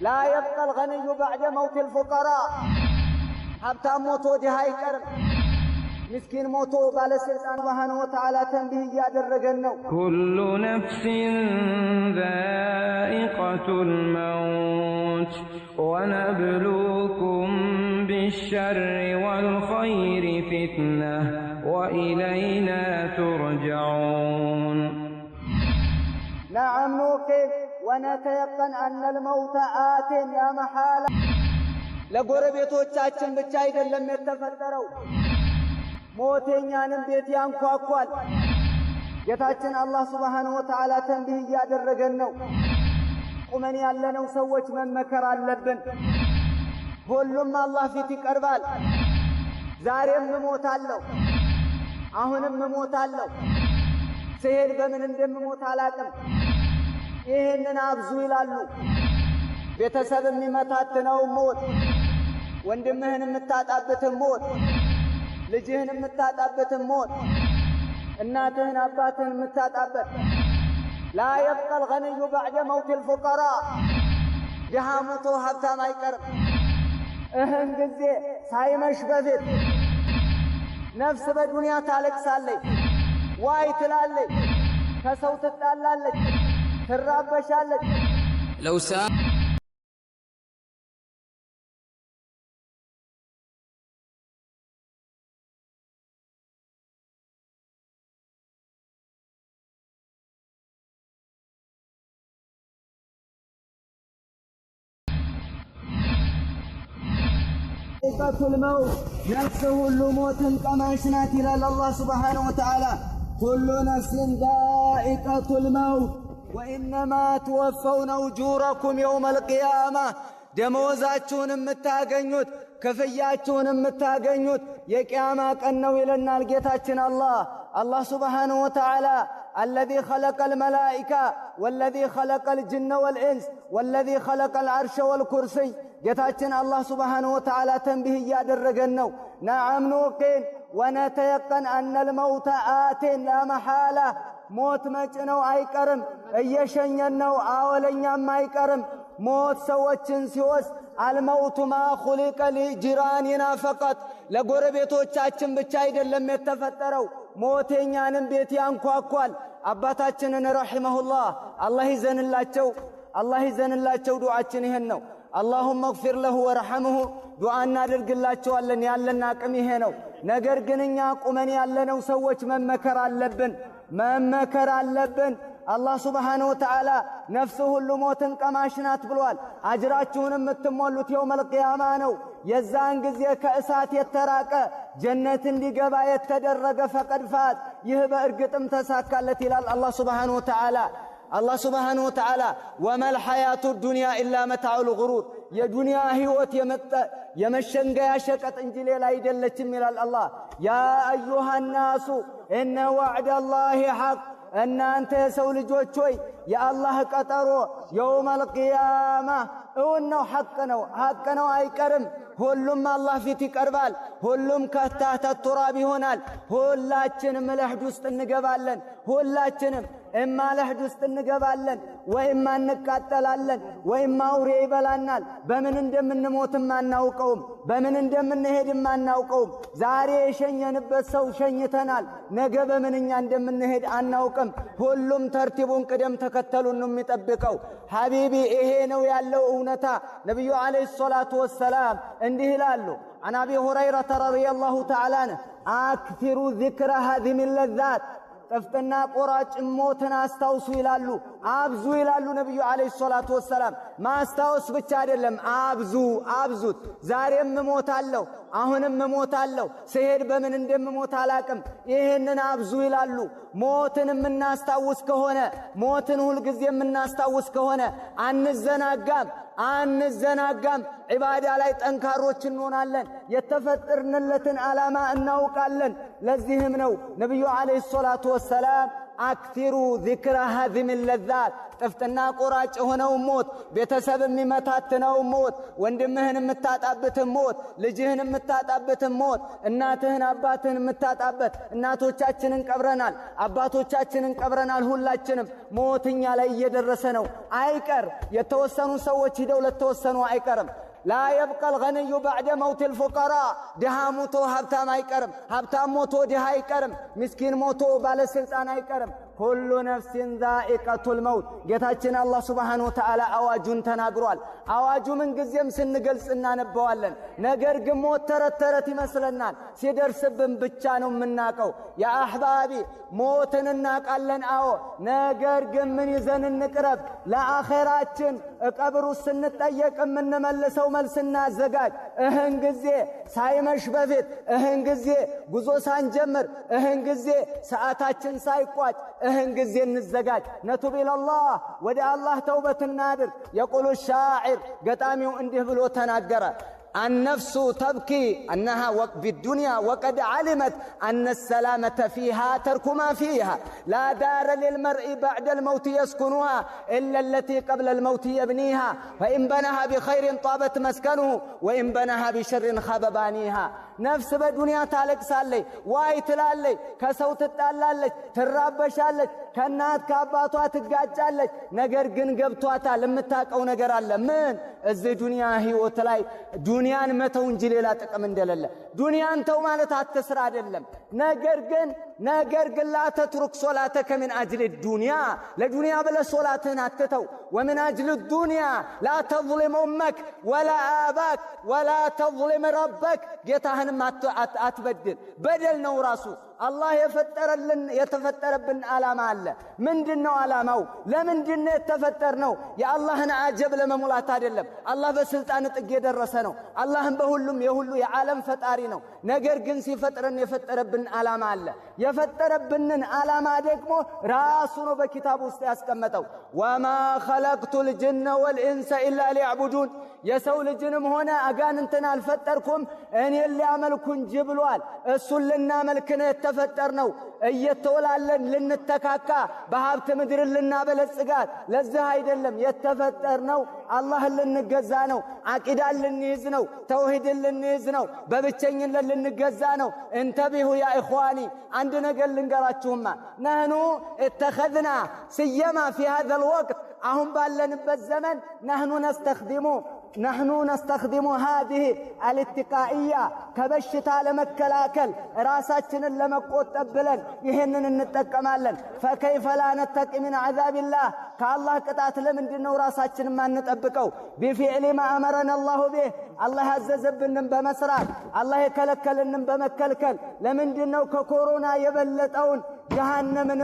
لا يبقى الغني بعد موت الفقراء حتى موتو دي هايكرم مسكين موتو بالسلطان سبحانه وتعالى تنبيه يادرغنو كل نفس ذائقة الموت ونبلوكم بالشر والخير فتنة وإلينا ترجعون. نعم نوقن ونتيقن أن الموت آت لا محالة ለጎረቤቶቻችን ብቻ አይደለም የተፈጠረው ሞተኛንም ቤት ያንኳኳል ጌታችን አላህ Subhanahu Wa Ta'ala ተንቢህ ያደረገን ነው ቁመን ያለነው ሰዎች መመከር አለብን ሁሉም አላህ ፊት ይቀርባል ዛሬም እሞታለሁ አሁንም እሞታለሁ ሲሄድ በምን እንደምሞት አላቅም ይሄንን አብዙ ይላሉ ቤተሰብ የሚመታተነው ሞት ወንድምህን የምታጣበት ሞት ልጅህን የምታጣበት ሞት እናትህን አባትህን የምታጣበት لا يبقى الغني بعد موت الفقراء جهامته ሀብታም አይቀርም እህን ጊዜ ሳይመሽ በፊት ነፍስ በዱንያ ታለቅሳለች ዋይ ትላለች ከሰው ትጣላለች ትራበሻለች لو ذائقة الموت نفسه الموت كماشنات إلى الله سبحانه وتعالى كل نفس ذائقة الموت وإنما توفون أجوركم يوم القيامة ደሞዛችሁን የምታገኙት ከፍያችሁን የምታገኙት የቂያማ ቀን ነው ይለናል ጌታችን አላህ Subhanahu Wa Ta'ala الذي خلق الملائكة والذي خلق الجن والإنس والذي خلق العرش والكرسي ጌታችን አላህ Subhanahu Wa Ta'ala ተንቢህ ያደረገን ነው نعم نوقن ونتيقن أن الموت آت لا محالة موت መጭ ነው አይቀርም እየሸኘን ነው አወለኛም አይቀርም موت ሰዎችን ሲወስ الموت ما خلق لجيراننا فقط ለጎረቤቶቻችን ብቻ አይደለም የተፈጠረው ሞተኛንም ቤት ያንኳኳል አባታችንን ረሂመሁላህ አላህ ይዘንላቸው ዱዓችን ይሄን ነው اللهم اغفر له وارحمه ዱዓ እናደርግላቸዋለን ያለን አቅም ይሄ ነው ነገር ግን እኛ ቁመን ያለነው ሰዎች መመከር አለብን الله سبحانه وتعالى نفسه ሁሉ ሞትን ቀማሽናት ብሏል አጅራችሁንም የምትሞሉት يوم القيامة ነው የዛን ጊዜ ከእሳት የተራቀ ጀነት እንዲገባ የተደረገ ፈቀድ ፋት ይህ በእርግጥም ተሳካለት ይላል الله سبحانه وتعالى وما الحياة الدنيا إلا متاع الغرور يا دنيا هيوت يمشنقيا شقط انجلي لا يدلتم إلى الله يا أيها الناس إن وعد الله حق أن أنت يسول جوتشوي يا الله قطرو يوم القيامة إنه حقنا أي كرم ሁሉም አላህ ፊት ይቀርባል ሁሉም ከታህተ التراب ይሆናል ሁላችንም ለህድ ውስጥ እንገባለን ሁላችንም እማ ለህድ ውስጥ እንገባለን ወይም እንቃጠላለን ወይም አውሬ ይበላናል በምን እንደምንሞትም አናውቀውም በምን እንደምንሄድም አናውቀውም ዛሬ የሸኘንበት ሰው ሸኝተናል ነገ በምንኛ እንደምንሄድ አናውቅም ሁሉም ተርቲቡን ቅደም ተከተሉን ነው የሚጠብቀው ሐቢቢ ይሄ ነው ያለው እውነታ ነብዩ አለይሂ ሰላቱ ወሰላም እንዲህ ይላሉ عن أبي هريرة رضي الله تعالى عنه أكثروا ذكر هذه اللذات ጠፍተና ቆራጭ ሞትን አስተውሱ ይላሉ አብዙ ይላሉ ነብዩ አለይሂ ሰላቱ ወሰለም ማስተውስ ብቻ አይደለም አብዙት ዛሬም እሞታለሁ አሁንም እሞታለሁ ሲሄድ በምን እንደምሞት አላቅም ይሄንን አብዙ ይላሉ ሞትን የምናስታውስ ከሆነ ሞትን ሁሉ ጊዜ የምናስታውስ ከሆነ አንዘናጋም ዒባዳ ላይ ጠንካሮች እንሆናለን የተፈጠርንለትን ዓላማ እናውቃለን ለዚህም ነው ነብዩ አለይሂ ሰላቱ ወሰለም አክቲሩ ዚክረ ሃዚም ለዛት ጥፍጥና ቆራጭ የሆነው ሞት፣ ቤተሰብ የሚመታትነው ሞት፣ ወንድምህን የምታጣበት ሞት፣ ልጅህን የምታጣበት ሞት፣ እናትህን አባትህን የምታጣበት። እናቶቻችንን ቀብረናል፣ አባቶቻችንን ቀብረናል። ሁላችንም ሞትኛ ላይ እየደረሰ ነው። አይቀር የተወሰኑ ሰዎች ሂደው ለተወሰኑ አይቀርም። لا يبقى الغني بعد موت الفقراء دها موتو هبتام አይቀርም፣ هبتام موتو دها አይቀርም፣ مسكين موتو ባለስልጣን አይቀርም። كل نفس ذائقة الموت ጌታችን አላህ Subhanahu Wa Ta'ala አዋጁን ተናግሯል። አዋጁ ምን ጊዜም ስንገልጽ እናነባዋለን። ነገር ግን ሞት ተረት ይመስለናል፣ ሲደርስብን ብቻ ነው የምናቀው። ያ አህባቢ ሞትን እናቃለን፣ አዎ። ነገር ግን ምን ይዘን እንቅረብ? ለአኺራችን ቀብሩ ስንጠየቅ የምንመልሰው መልስና አዘጋጅ። እህን ጊዜ ሳይመሽ በፊት፣ እህን ጊዜ ጉዞ ሳንጀምር፣ እህን ጊዜ ሰዓታችን ሳይቋጭ፣ እህን ጊዜ እንዘጋጅ። ነቱብ ኢለላህ ወደ አላህ ተውበት እናድርግ። የቁሉ ሻዒር ገጣሚው እንዲህ ብሎ ተናገረ። النفس تبكي أنها في الدنيا وقد علمت أن السلامة فيها ترك ما فيها لا دار للمرء بعد الموت يسكنها إلا التي قبل الموت يبنيها فإن بناها بخير طابت مسكنه وإن بناها بشر خاب بانيها نفس بدنيا تالك سالي واي تلالي كسوت التالالك ترابشالك كنات كاباتوا تقاجالك نقر قن قبتواتا لمتاك أو نقر الله من الزي دنيا هي وتلاي ዱንያን መተው እንጂ ሌላ ጥቅም እንደሌለ። ዱንያን ተው ማለት አትስራ አይደለም። ነገር ግን ላ ተትሩክ ሶላተከ ምን አጅል ዱንያ ለዱንያ ብለህ ሶላትህን አትተው። ወምን አጅል ዱንያ ላ ተظلم أمك ولا آباك ولا تظلم ربك ጌታህንም አትበድል። በደል ነው ራሱ። አላህ የተፈጠረብን ዓላማ አለ። ምንድነው ዓላማው? ለምንድነው የተፈጠርነው? የአላህን አጀብ ለመሙላት አይደለም። አላህ በስልጣን ጥግ የደረሰ ነው። አላህም በሁሉም የሁሉ የዓለም ፈጣሪ ነው። ነገር ግን ሲፈጥረን የፈጠረብን ዓላማ አለ። የፈጠረብንን ዓላማ ደግሞ ራሱ ነው በኪታቡ ውስጥ ያስቀመጠው። ወማ ኸለቅቱል ጅነ ወልኢንሰ ኢላ ሊዕቡዱን የሰው ልጅንም ሆነ አጋንንትን አልፈጠርኩም እኔን ሊያመልኩ እንጂ ብሏል። እሱን ልናመልክ ነው የተፈጠርነው። እየተወላለን ልንተካካ በሀብት ምድር ልናበለጽጋት ለዚህ አይደለም የተፈጠርነው። አላህን ልንገዛ ነው። አቂዳን ልንይዝ ነው። ተውሂድን ልንይዝ ነው። በብቸኝነት ልንገዛ ነው። እንተቢሁ ያ ኢኽዋኒ አንድ ነገር ልንገራችሁማ ነህኑ اتخذنا ስየማ في هذا الوقت አሁን ባለንበት ዘመን نحن نستخدم هذه الاتقائية كبشتا لمكلاكل راساتنا لمقوطب بلن يهنن نتقمالن فكيف لا نتقي من عذاب الله كالله قطعت لمن دنو راساتنا ما نطبقو بفعل ما أمرنا الله به الله عززبنن بمسرات الله يكلكلن بمكلكل لمن دنو ككورونا يبلطون جهنمن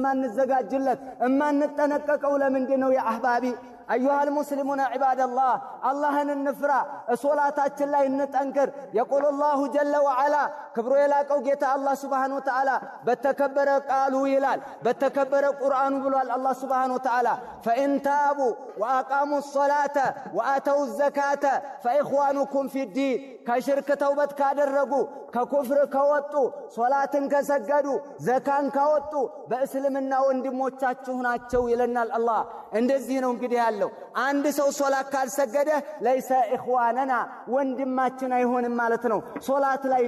ما نزغاجلت اما نتنققو لمن دنو يا احبابي أيها المسلمون عباد الله اللهن النفرة صلاتاتنا لا نتنكر. يقول الله جل وعلا كبروا يلاقوا جيت الله سبحانه وتعالى بتكبر قالوا يلال بتكبر قرآن بلوال الله سبحانه وتعالى فإن تابوا وأقاموا الصلاة وآتوا الزكاة فإخوانكم في الدين كشرك توبت كادرقوا ككفر كوتوا صلاة كسجدوا زكاة كوتوا بأسلمنا وندموቻችሁ ናቸው ይለናል አላህ። እንደዚህ ነው እንግዲህ ያለው። አንድ ሰው ሶላት ካልሰገደ ለይሰ ኢኽዋነና ወንድማችን አይሆንም ማለት ነው። ሶላት ላይ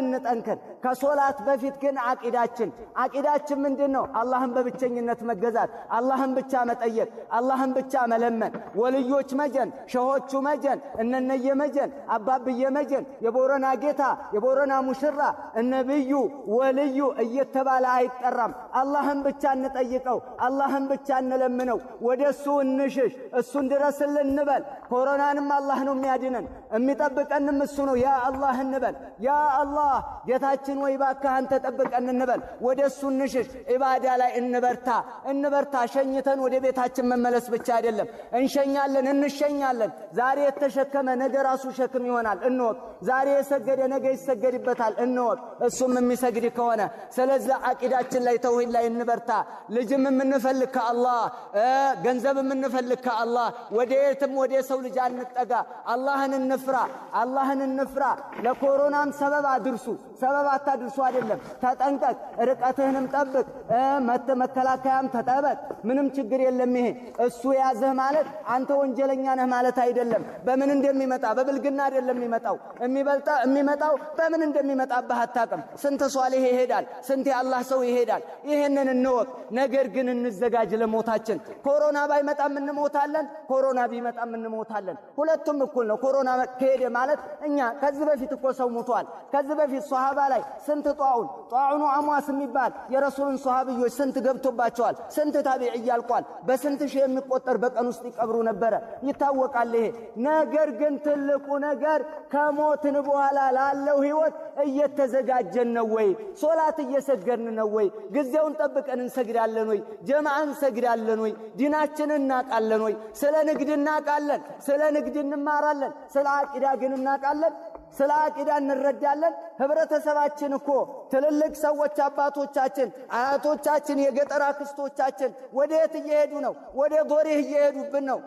እንጠንከር። ከሶላት በፊት ግን አቂዳችን ምንድነው? አላህን በብቸኝነት መገዛት፣ አላህን ብቻ መጠየቅ፣ አላህን ብቻ መለመን። ወልዮች መጀን፣ ሸሆቹ መጀን፣ እነነየ መጀን፣ አባብየ መጀን፣ የቦረና ጌታ፣ የቦረና ሙሽራ፣ ነብዩ፣ ወልዩ እየተባለ አይጠራም። አላህን ብቻ እንጠይቀው፣ አላህን ብቻ እንለምነው፣ ወደሱ እንሽሽ፣ እሱን ድረስልን እንበል። ኮሮናንም አላህ ነው የሚያድነን፣ የሚጠብቀንም እሱ ነው። ያ አላህ እንበል። ያ አላህ ጌታችን ወይ ባክህ አንተ ጠብቀን እንበል። ወደሱ እንሽሽ፣ ኢባዳ ላይ እንበርታ። ሸኝተን ወደ ቤታችን መመለስ ብቻ አይደለም፣ እንሸኛለን። ዛሬ የተሸከመ ነገ ራሱ ሸክም ይሆናል እንወቅ። ዛሬ የሰገደ ነገ ይሰገድበታል እንወቅ፣ እሱም የሚሰግድ ከሆነ። ስለዚህ አቂዳችን ላይ ተውሂድ ላይ እንበርታ። ልጅም የምንፈልግ ከአላህ ገንዘብ የምንፈልግ ከአላህ ወደየትም ወደ ሰው ልጅ አንጠጋ። አላህን እንፍራ። ለኮሮናም ሰበብ አታድርሱ አይደለም። ተጠንቀቅ፣ ርቀትህንም ጠብቅ፣ መከላከያም ተጠበቅ። ምንም ችግር የለም። ይሄ እሱ ያዘህ ማለት አንተ ወንጀለኛ ነህ ማለት አይደለም። በምን እንደሚመጣ በብልግና አይደለም የሚመጣው በምን እንደሚመጣብህ አታውቅም። ስንት ሷሊህ ይሄዳል፣ ስንት የአላህ ሰው ይሄዳል። ይሄንን እንወቅ። ነገር ግን እንዘጋጅ ለሞታችን። ኮሮና ባይመጣም እንሞታለን፣ ኮሮና ቢመጣም እንሞታለን። ሁለቱም እኩል ነው። ኮሮና ከሄደ ማለት እኛ ከዚህ በፊት እኮ ሰው ሞቷል። ከዚህ በፊት ሷሃባ ላይ ስንት ጧዑኑ አሟስ የሚባል የረሱልን ሷሃብዮች ስንት ገብቶባቸዋል። ስንት ታቢዒ ያልቋል። በስንት ሺህ የሚቆጠር በቀን ውስጥ ይቀብሩ ነበረ። ይታወቃል ይሄ ነገር። ግን ትልቁ ነገር ከሞትን በኋላ ላለው ህይወት እየተዘጋጀን ነው ወይ? ሶላት እየሰገድን ነው ወይ? ጊዜውን ጠብቀን እንሰግዳለን ወይ? ጀማዓ እንሰግዳለን ወይ? ዲናችንን እናቃለን ወይ? ስለ ንግድ እናቃለን፣ ስለ ንግድ እንማራለን። ስለ አቂዳ ግን እናቃለን? ስለ አቂዳ እንረዳለን? ህብረተሰባችን እኮ ትልልቅ ሰዎች አባቶቻችን፣ አያቶቻችን፣ የገጠር አክስቶቻችን ወዴት እየሄዱ ነው? ወደ ጎሬህ እየሄዱብን ነው።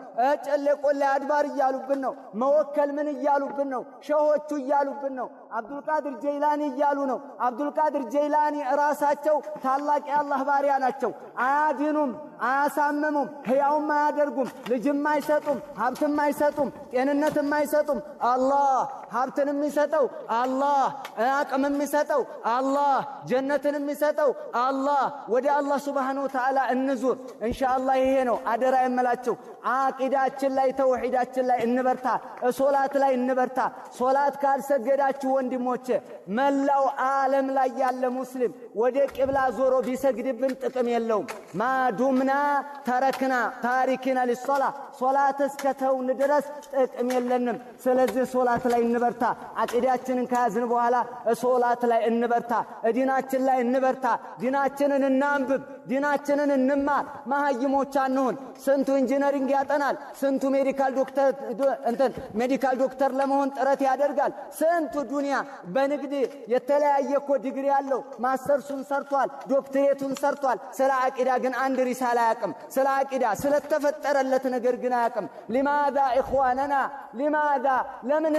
ጨሌ ቆሌ አድባር እያሉብን ነው። መወከል ምን እያሉብን ነው? ሸሆቹ እያሉብን ነው። አብዱልቃድር ጀይላኒ እያሉ ነው። አብዱልቃድር ጀይላኒ ራሳቸው ታላቅ የአላህ ባሪያ ናቸው። አያድኑም፣ አያሳምሙም፣ ሕያውም አያደርጉም፣ ልጅም አይሰጡም፣ ሀብትም አይሰጡም፣ ጤንነትም አይሰጡም። አላህ ሀብትን የሚሰጠው አላህ፣ አቅም የሚሰጠው አላህ፣ ጀነትን የሚሰጠው አላህ። ወደ አላህ ሱብሓነሁ ወተዓላ እንዙር። ኢንሻአላህ ይሄ ነው አደራ የምላችሁ። አቂዳችን ላይ ተውሂዳችን ላይ እንበርታ፣ ሶላት ላይ እንበርታ። ሶላት ካልሰገዳችሁ ወንድሞቼ መላው ዓለም ላይ ያለ ሙስሊም ወደ ቂብላ ዞሮ ቢሰግድብን ጥቅም የለውም። ማዱምና ተረክና ታሪክና ለሶላ ሶላት እስከተውን ድረስ ጥቅም የለንም። ስለዚህ ሶላት ላይ እንበርታ። አቂዳችንን ከያዝን በኋላ ሶላት ላይ እንበርታ፣ ዲናችን ላይ እንበርታ። ዲናችንን እናንብብ፣ ዲናችንን እንማር። መሀይሞች አንሁን። ስንቱ ኢንጂነሪንግ ያጠናል፣ ስንቱ ሜዲካል ዶክተር ለመሆን ጥረት ያደርጋል። ስንቱ ዱንያ በንግድ የተለያየ እኮ ዲግሪ ያለው ማስተርሱን ሰርቷል፣ ዶክተሬቱን ሰርቷል። ስለ አቂዳ ግን አንድ ሪሳላ አያውቅም። ስለ አቂዳ ስለተፈጠረለት ነገር ግን አያውቅም። ሊማዛ ኢኽዋነና ሊማዛ ለምን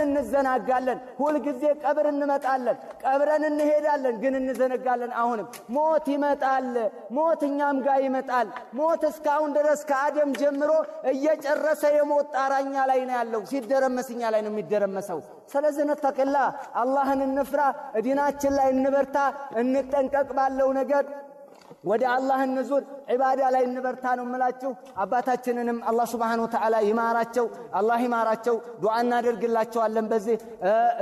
እንዘናጋለን? ሁልጊዜ ቀብር እንመጣለን፣ ቀብረን እንሄዳለን፣ ግን እንዘነጋለን። አሁንም ሞት ይመጣል። ሞት እኛም ጋር ይመጣል። ሞት እስካሁን ድረስ ከአደም ጀምሮ እየጨረሰ የሞት ጣራኛ ላይ ነው ያለው። ሲደረመስኛ ላይ ነው የሚደረመሰው። ስለዚህ ነተቅላ አላህን እንፍራ፣ ዲናችን ላይ እንበርታ፣ እንጠንቀቅ። ባለው ነገር ወደ አላህ እንዙር፣ ዒባዳ ላይ እንበርታ ነው የምላችሁ። አባታችንንም አላህ ሱብሓነሁ ወተዓላ ይማራቸው፣ አላህ ይማራቸው። ዱዓ እናደርግላቸዋለን። በዚህ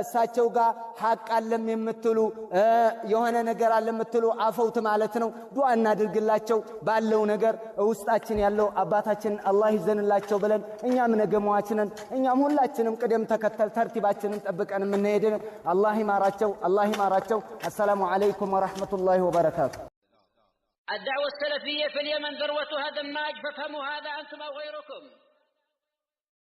እሳቸው ጋር ሐቅ አለም የምትሉ የሆነ ነገር አለ የምትሉ አፈውት ማለት ነው። ዱዓ እናደርግላቸው። ባለው ነገር ውስጣችን ያለው አባታችንን አላህ ይዘንላቸው ብለን እኛም ነገመዋችንን እኛም ሁላችንም ቅደም ተከተል ተርቲባችንን ጠብቀን የምንሄድን አላህ ይማራቸው፣ አላህ ይማራቸው። አሰላሙ አለይኩም ወራህመቱላሂ ወበረካቱ። الدعوة السلفية في اليمن ذروتها دماج، فافهموا هذا أنتم أو غيركم.